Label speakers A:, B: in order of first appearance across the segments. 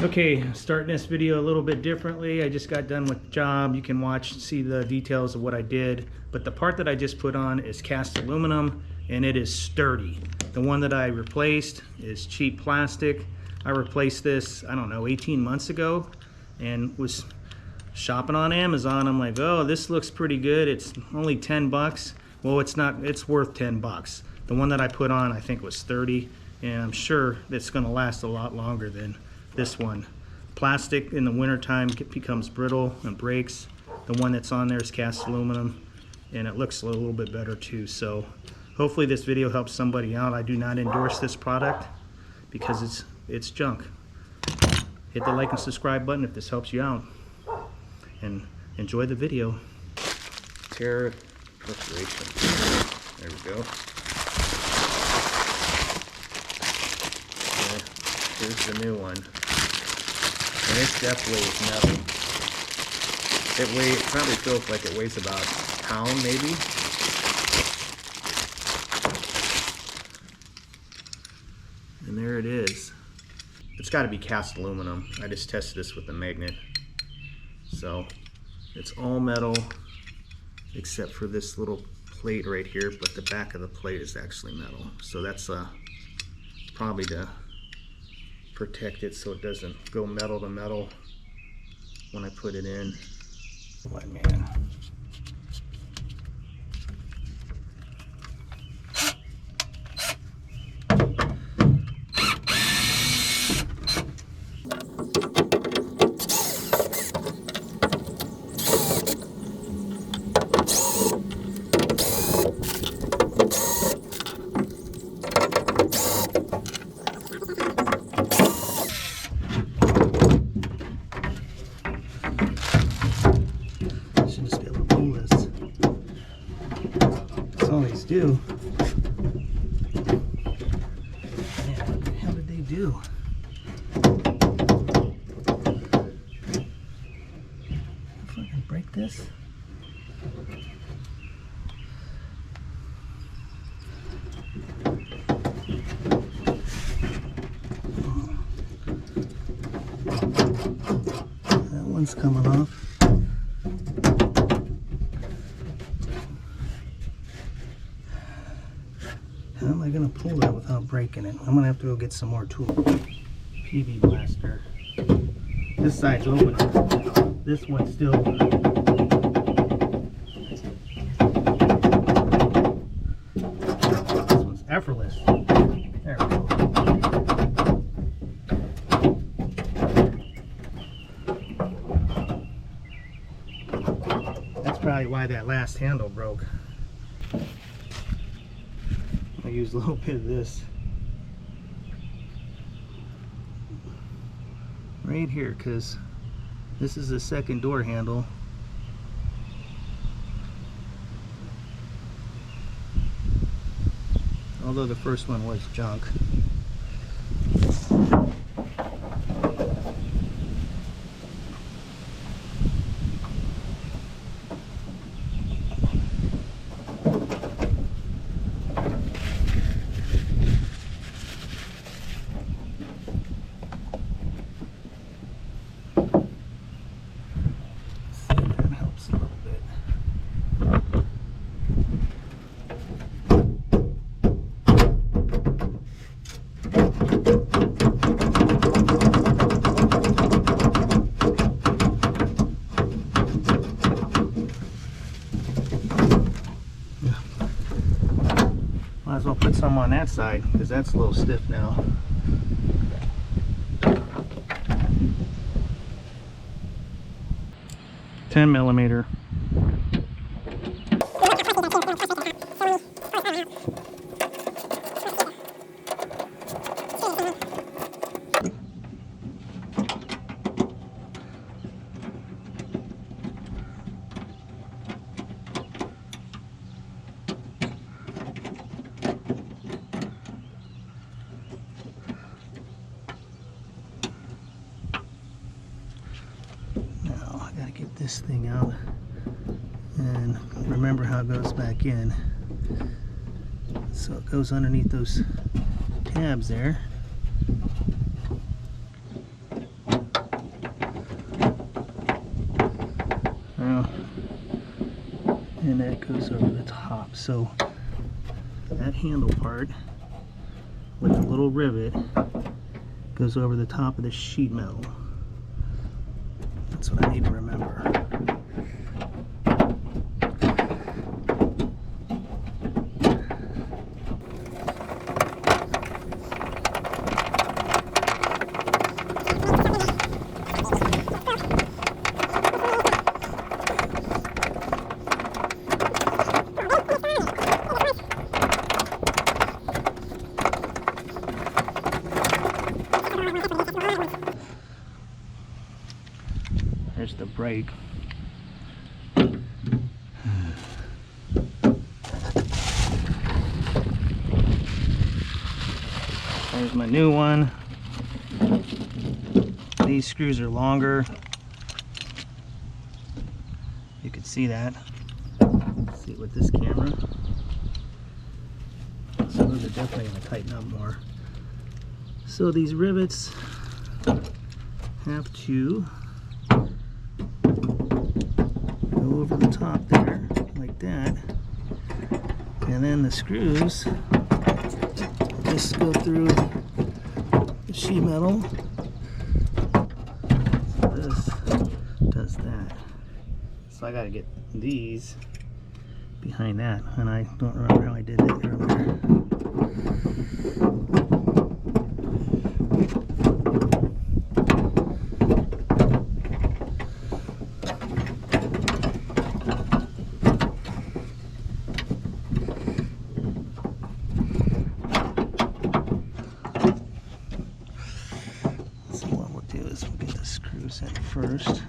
A: Okay, starting this video a little bit differently. I just got done with the job. You can see the details of what I did. But the part that I just put on is cast aluminum, and it is sturdy. The one that I replaced is cheap plastic. I replaced this, I don't know, 18 months ago, and was shopping on Amazon. I'm like, oh, this looks pretty good. It's only 10 bucks. Well, it's not, it's worth 10 bucks. The one that I put on, I think, was 30, and I'm sure it's gonna last a lot longer than this one. Plastic in the wintertime becomes brittle and breaks. The one that's on there is cast aluminum, and it looks a little bit better too. So hopefully this video helps somebody out. I do not endorse this product because it's junk. Hit the like and subscribe button if this helps you out, and enjoy the video. Tear perforation. There we go. Here's the new one. And it's definitely metal. It probably feels like it weighs about a pound, maybe. And there it is. It's got to be cast aluminum. I just tested this with a magnet. So it's all metal except for this little plate right here, but the back of the plate is actually metal. So that's probably to protect it so it doesn't go metal to metal when I put it in. What, man? All these do. Man, what the hell did they do? If I can break this. That one's coming off. How am I going to pull that without breaking it? I'm going to have to go get some more tools. PV blaster. This side's open. This one's still. This one's effortless. There we go. That's probably why that last handle broke. I use a little bit of this right here because this is the second door handle. Although the first one was junk. Might as well put some on that side because that's a little stiff now. $10mm. Get this thing out and remember how it goes back in. So it goes underneath those tabs there. that goes over the top. So that handle part with the little rivet goes over the top of the sheet metal. That's what I need to remember. There's the brake. There's my new one. These screws are longer. You can see that. See it with this camera. So those are definitely going to tighten up more. So these rivets have to go over the top there, like that. And then the screws just go through the sheet metal. So this does that. So I gotta get these behind that, and I don't remember how I did that earlier. So what we'll do is we'll get the screws in first.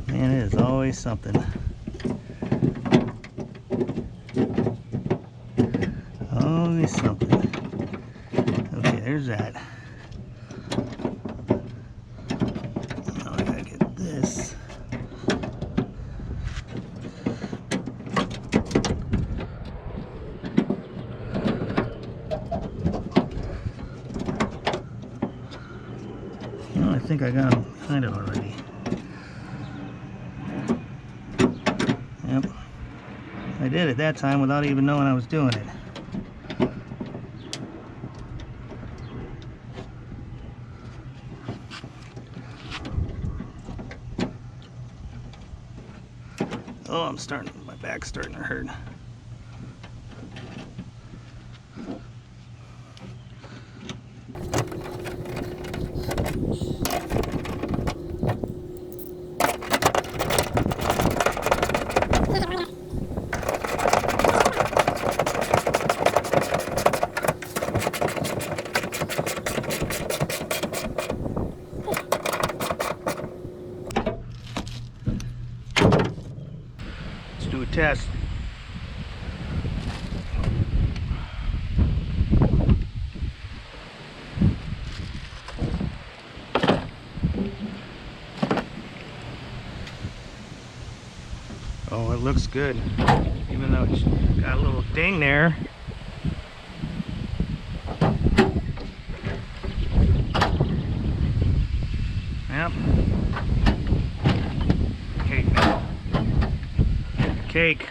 A: Man, it is always something. Always something. Okay, there's that. Now I gotta get this. Well, I think I got them kind of already. Yep. I did it that time without even knowing I was doing it. Oh, my back's starting to hurt. Let's do a test. Oh, it looks good, even though it's got a little ding there. Yep. Cake now. Cake.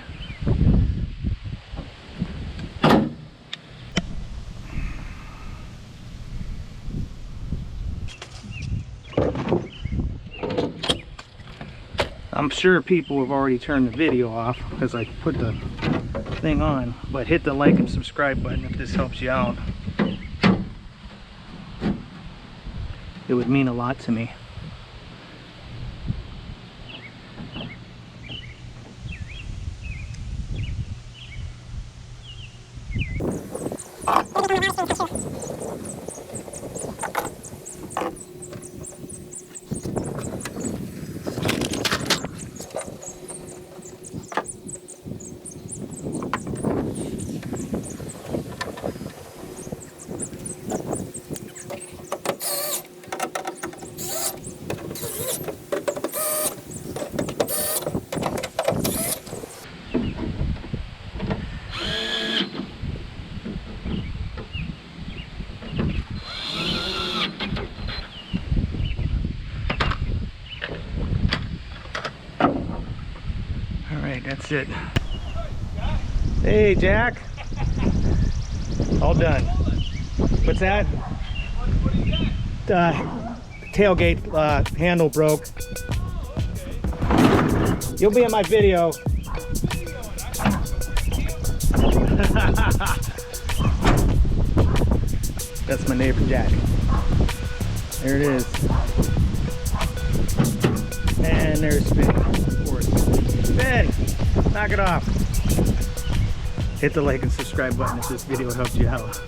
A: I'm sure people have already turned the video off because I put the thing on, but hit the like and subscribe button if this helps you out. It would mean a lot to me. That's it. Hey, Jack. All done. What's that? Tailgate handle broke. You'll be in my video. That's my neighbor Jack. There it is. And there's Finn, of course. Finn, knock it off. Hit the like and subscribe button if this video helped you out.